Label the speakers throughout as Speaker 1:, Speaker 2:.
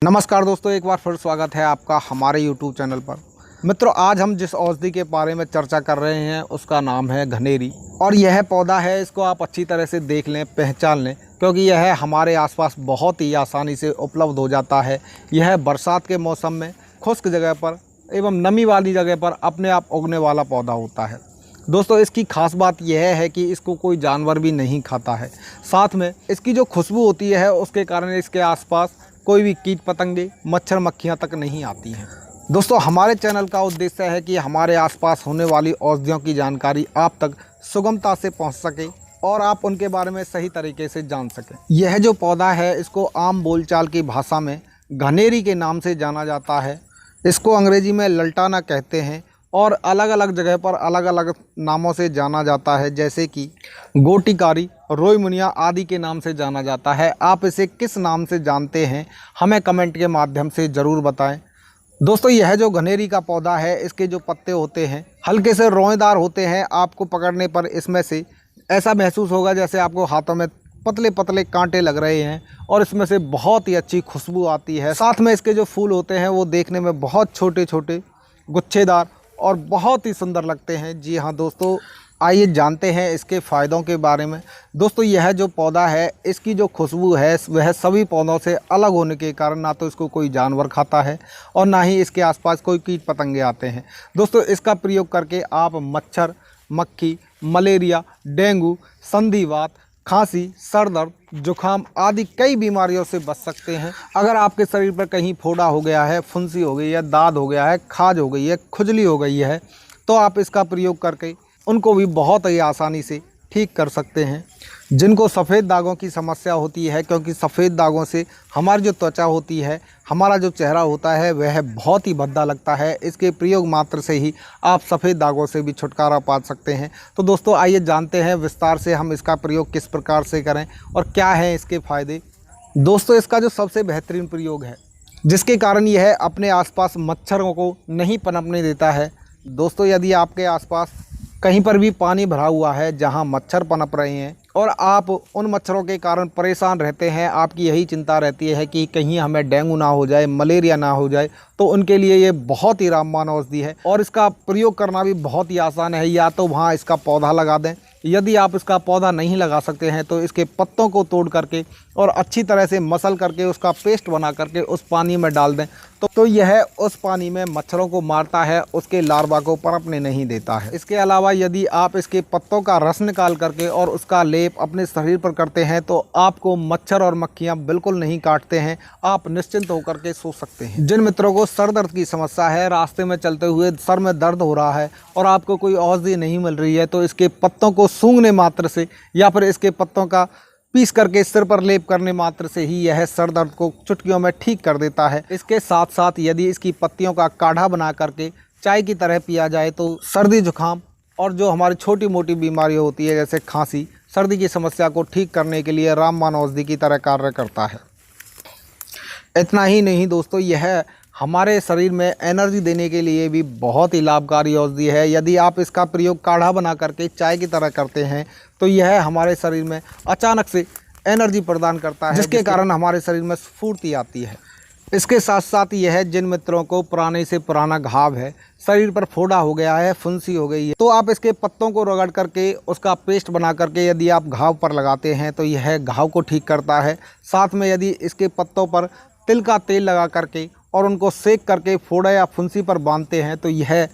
Speaker 1: नमस्कार दोस्तों, एक बार फिर स्वागत है आपका हमारे YouTube चैनल पर। मित्रों, आज हम जिस औषधि के बारे में चर्चा कर रहे हैं उसका नाम है घनेरी। और यह पौधा है, इसको आप अच्छी तरह से देख लें, पहचान लें, क्योंकि यह हमारे आसपास बहुत ही आसानी से उपलब्ध हो जाता है। यह बरसात के मौसम में खुश्क जगह पर एवं नमी वाली जगह पर अपने आप उगने वाला पौधा होता है। दोस्तों, इसकी खास बात यह है कि इसको कोई जानवर भी नहीं खाता है। साथ में इसकी जो खुशबू होती है उसके कारण इसके आसपास कोई भी कीट पतंगे, मच्छर मक्खियाँ तक नहीं आती हैं। दोस्तों, हमारे चैनल का उद्देश्य है कि हमारे आसपास होने वाली औषधियों की जानकारी आप तक सुगमता से पहुंच सके और आप उनके बारे में सही तरीके से जान सकें। यह जो पौधा है, इसको आम बोलचाल की भाषा में घनेरी के नाम से जाना जाता है। इसको अंग्रेजी में लल्टाना कहते हैं और अलग अलग जगह पर अलग अलग नामों से जाना जाता है, जैसे कि गोटिकारी, रोई मुनिया आदि के नाम से जाना जाता है। आप इसे किस नाम से जानते हैं, हमें कमेंट के माध्यम से ज़रूर बताएं। दोस्तों, यह जो घनेरी का पौधा है, इसके जो पत्ते होते हैं हल्के से रोएदार होते हैं। आपको पकड़ने पर इसमें से ऐसा महसूस होगा जैसे आपको हाथों में पतले पतले कांटे लग रहे हैं और इसमें से बहुत ही अच्छी खुशबू आती है। साथ में इसके जो फूल होते हैं वो देखने में बहुत छोटे छोटे, गुच्छेदार और बहुत ही सुंदर लगते हैं। जी हाँ दोस्तों, आइए जानते हैं इसके फ़ायदों के बारे में। दोस्तों, यह जो पौधा है, इसकी जो खुशबू है वह सभी पौधों से अलग होने के कारण ना तो इसको कोई जानवर खाता है और ना ही इसके आसपास कोई कीट पतंगे आते हैं। दोस्तों, इसका प्रयोग करके आप मच्छर, मक्खी, मलेरिया, डेंगू, संधिवात, खांसी, सर दर्द, जुखाम आदि कई बीमारियों से बच सकते हैं। अगर आपके शरीर पर कहीं फोड़ा हो गया है, फुंसी हो गई है, दाद हो गया है, खाज हो गई है, खुजली हो गई है, तो आप इसका प्रयोग करके उनको भी बहुत ही आसानी से ठीक कर सकते हैं। जिनको सफ़ेद दागों की समस्या होती है, क्योंकि सफ़ेद दागों से हमारी जो त्वचा होती है, हमारा जो चेहरा होता है वह बहुत ही भद्दा लगता है। इसके प्रयोग मात्र से ही आप सफ़ेद दागों से भी छुटकारा पा सकते हैं। तो दोस्तों, आइए जानते हैं विस्तार से हम इसका प्रयोग किस प्रकार से करें और क्या हैं इसके फ़ायदे। दोस्तों, इसका जो सबसे बेहतरीन प्रयोग है, जिसके कारण यह अपने आसपास मच्छरों को नहीं पनपने देता है। दोस्तों, यदि आपके आसपास कहीं पर भी पानी भरा हुआ है जहां मच्छर पनप रहे हैं और आप उन मच्छरों के कारण परेशान रहते हैं, आपकी यही चिंता रहती है कि कहीं हमें डेंगू ना हो जाए, मलेरिया ना हो जाए, तो उनके लिए ये बहुत ही रामबाण औषधि है और इसका प्रयोग करना भी बहुत ही आसान है। या तो वहाँ इसका पौधा लगा दें, यदि आप इसका पौधा नहीं लगा सकते हैं तो इसके पत्तों को तोड़ करके और अच्छी तरह से मसल करके उसका पेस्ट बना करके उस पानी में डाल दें तो यह उस पानी में मच्छरों को मारता है, उसके लार्वा को पनपने नहीं देता है। इसके अलावा यदि आप इसके पत्तों का रस निकाल करके और उसका लेप अपने शरीर पर करते हैं तो आपको मच्छर और मक्खियाँ बिल्कुल नहीं काटते हैं। आप निश्चिंत होकर के सो सकते हैं। जिन मित्रों को सर दर्द की समस्या है, रास्ते में चलते हुए सर में दर्द हो रहा है और आपको कोई औषधि नहीं मिल रही है, तो इसके पत्तों को सूंघने मात्र से या फिर इसके पत्तों का पीस करके सिर पर लेप करने मात्र से ही यह सर दर्द को चुटकियों में ठीक कर देता है। इसके साथ साथ यदि इसकी पत्तियों का काढ़ा बना करके चाय की तरह पिया जाए तो सर्दी, जुखाम और जो हमारी छोटी मोटी बीमारी होती है जैसे खांसी, सर्दी की समस्या को ठीक करने के लिए रामबाण औषधि की तरह कार्य करता है। इतना ही नहीं दोस्तों, यह हमारे शरीर में एनर्जी देने के लिए भी बहुत ही लाभकारी औषधि है। यदि आप इसका प्रयोग काढ़ा बना करके चाय की तरह करते हैं तो यह हमारे शरीर में अचानक से एनर्जी प्रदान करता है, जिसके कारण हमारे शरीर में स्फूर्ति आती है। इसके साथ साथ यह जिन मित्रों को पुराने से पुराना घाव है, शरीर पर फोड़ा हो गया है, फुंसी हो गई है, तो आप इसके पत्तों को रगड़ करके उसका पेस्ट बना करके यदि आप घाव पर लगाते हैं तो यह घाव को ठीक करता है। साथ में यदि इसके पत्तों पर तिल का तेल लगा करके और उनको सेक करके फोड़ा या फुंसी पर बांधते हैं तो यह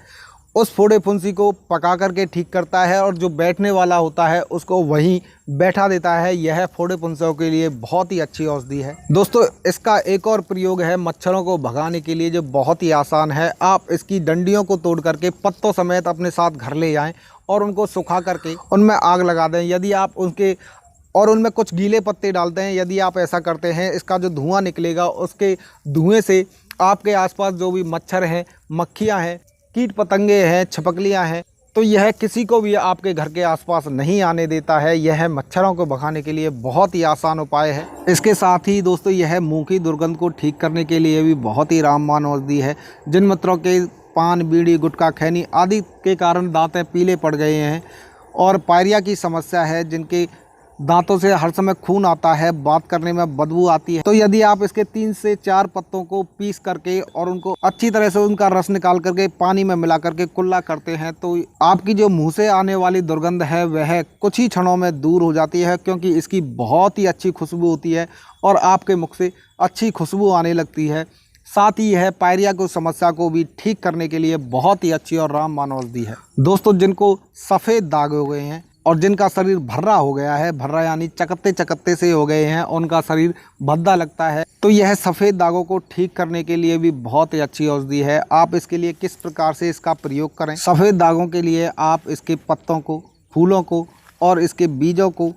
Speaker 1: उस फोड़े फुंसी को पका करके ठीक करता है और जो बैठने वाला होता है उसको वहीं बैठा देता है। यह फोड़े फुंसियों के लिए बहुत ही अच्छी औषधि है। दोस्तों, इसका एक और प्रयोग है मच्छरों को भगाने के लिए, जो बहुत ही आसान है। आप इसकी डंडियों को तोड़ करके पत्तों समेत अपने साथ घर ले जाएं और उनको सुखा करके उनमें आग लगा दें। यदि आप उनमें कुछ गीले पत्ते डालते हैं, यदि आप ऐसा करते हैं, इसका जो धुआं निकलेगा उसके धुएं से आपके आसपास जो भी मच्छर हैं, मक्खियां हैं, कीट पतंगे हैं, छिपकलियां हैं, तो यह किसी को भी आपके घर के आसपास नहीं आने देता है। यह मच्छरों को भगाने के लिए बहुत ही आसान उपाय है। इसके साथ ही दोस्तों, यह मुंह की दुर्गंध को ठीक करने के लिए भी बहुत ही रामबाण औषधि है। जिन मित्रों के पान, बीड़ी, गुटखा, खैनी आदि के कारण दांतें पीले पड़ गए हैं और पायरिया की समस्या है, जिनके दांतों से हर समय खून आता है, बात करने में बदबू आती है। तो यदि आप इसके 3 से 4 पत्तों को पीस करके और उनको अच्छी तरह से उनका रस निकाल करके पानी में मिला करके कुल्ला करते हैं तो आपकी जो मुंह से आने वाली दुर्गंध है वह कुछ ही क्षणों में दूर हो जाती है, क्योंकि इसकी बहुत ही अच्छी खुशबू होती है और आपके मुख से अच्छी खुशबू आने लगती है। साथ ही यह पायरिया की समस्या को भी ठीक करने के लिए बहुत ही अच्छी और रामबाण औषधि है। दोस्तों, जिनको सफ़ेद दाग हो गए हैं और जिनका शरीर भर्रा हो गया है, भर्रा यानी चकत्ते चकत्ते से हो गए हैं, उनका शरीर भद्दा लगता है, तो यह सफ़ेद दागों को ठीक करने के लिए भी बहुत ही अच्छी औषधि है। आप इसके लिए किस प्रकार से इसका प्रयोग करें? सफ़ेद दागों के लिए आप इसके पत्तों को, फूलों को और इसके बीजों को,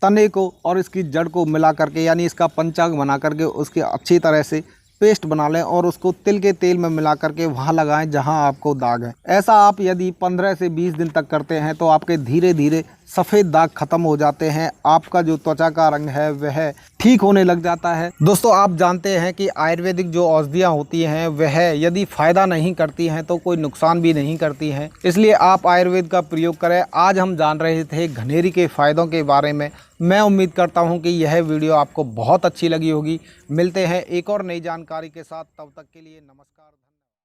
Speaker 1: तने को और इसकी जड़ को मिला करके यानी इसका पंचांग बना करके उसके अच्छी तरह से पेस्ट बना लें और उसको तिल के तेल में मिला करके वहाँ लगाएं जहाँ आपको दाग है। ऐसा आप यदि 15 से 20 दिन तक करते हैं तो आपके धीरे धीरे सफ़ेद दाग खत्म हो जाते हैं। आपका जो त्वचा का रंग है वह ठीक होने लग जाता है। दोस्तों, आप जानते हैं कि आयुर्वेदिक जो औषधियाँ होती हैं वह यदि फ़ायदा नहीं करती हैं तो कोई नुकसान भी नहीं करती हैं, इसलिए आप आयुर्वेद का प्रयोग करें। आज हम जान रहे थे घनेरी के फ़ायदों के बारे में। मैं उम्मीद करता हूं कि यह वीडियो आपको बहुत अच्छी लगी होगी। मिलते हैं एक और नई जानकारी के साथ, तब तक के लिए नमस्कार।